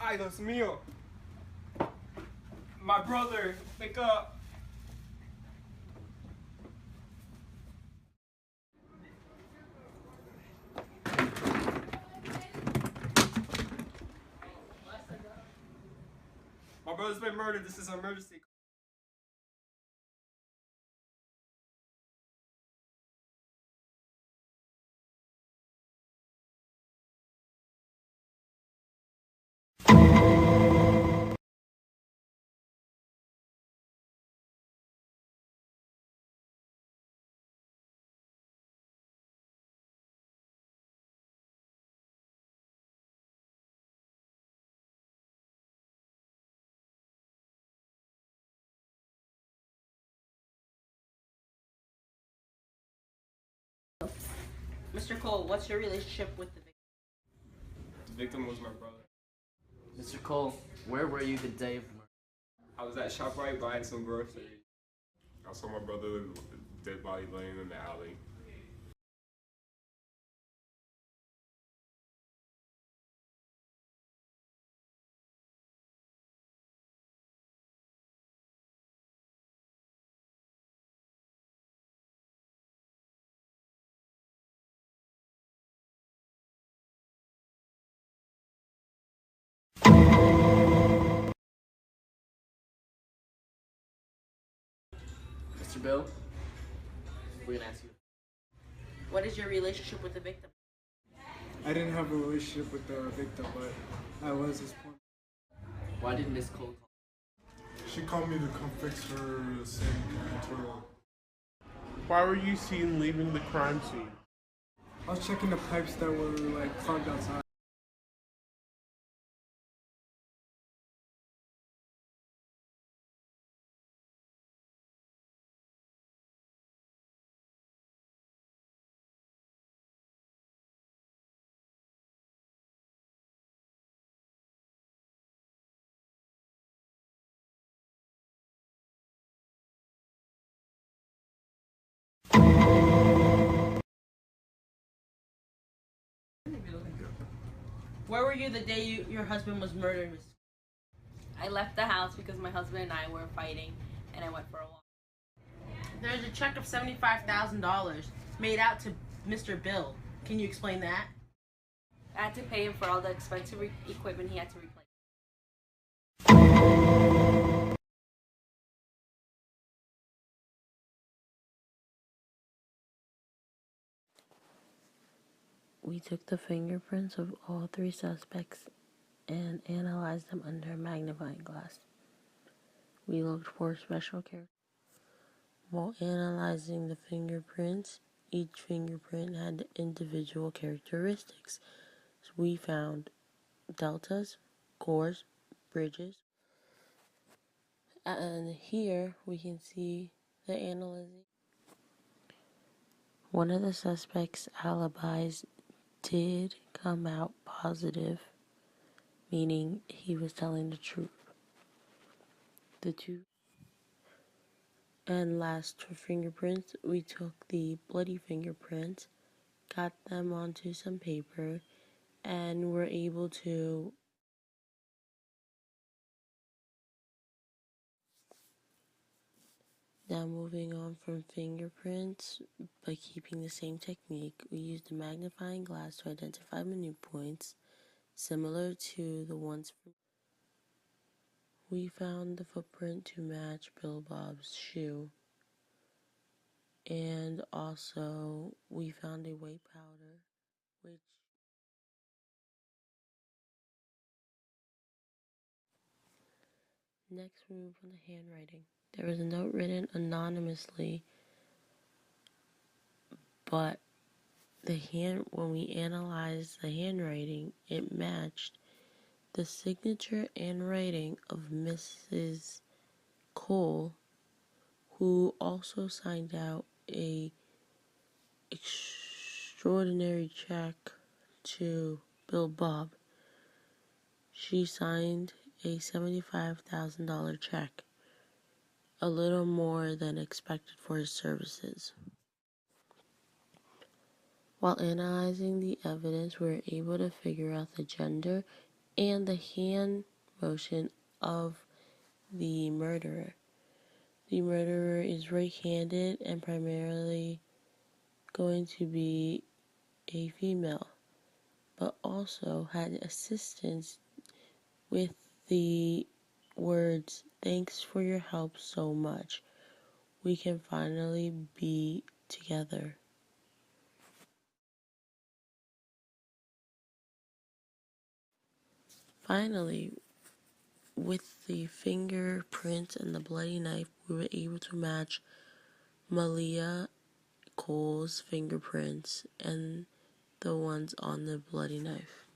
Ay, Dios mío. My brother, wake up. My brother's been murdered. This is an emergency. Mr. Cole, what's your relationship with the victim? The victim was my brother. Mr. Cole, where were you the day of the murder? I was at ShopRite buying some groceries. I saw my brother dead body laying in the alley. Mr. Bill, we're gonna ask you. What is your relationship with the victim? I didn't have a relationship with the victim, but I was his point. Why did Miss Cole call? She called me to come fix her sink and toilet. Why were you seen leaving the crime scene? I was checking the pipes that were like clogged outside. Where were you the day your husband was murdered, Miss? I left the house because my husband and I were fighting, and I went for a walk. There's a check of $75,000 made out to Mr. Bill. Can you explain that? I had to pay him for all the expensive equipment he had to replace. We took the fingerprints of all three suspects and analyzed them under a magnifying glass. We looked for special characters. While analyzing the fingerprints, each fingerprint had individual characteristics. So we found deltas, cores, bridges, and here we can see the analyzing. One of the suspects' alibis did come out positive, meaning he was telling the truth. The two. And last, for fingerprints, we took the bloody fingerprints, got them onto some paper, and were able to now moving on from fingerprints, by keeping the same technique, we used a magnifying glass to identify minute points, similar to the ones from. We found the footprint to match Bill Bob's shoe. And also, we found a white powder, which next we move on to handwriting. There was a note written anonymously, but when we analyzed the handwriting, it matched, The signature and writing of Mrs. Cole, who also signed out a extraordinary check to Bill Bob. She signed a $75,000 check, a little more than expected for his services. While analyzing the evidence, we were able to figure out the gender and the hand motion of the murderer. The murderer is right-handed and primarily going to be a female, but also had assistance with the words, "Thanks for your help so much. We can finally be together." Finally, with the fingerprints and the bloody knife, we were able to match Malia Cole's fingerprints and the ones on the bloody knife.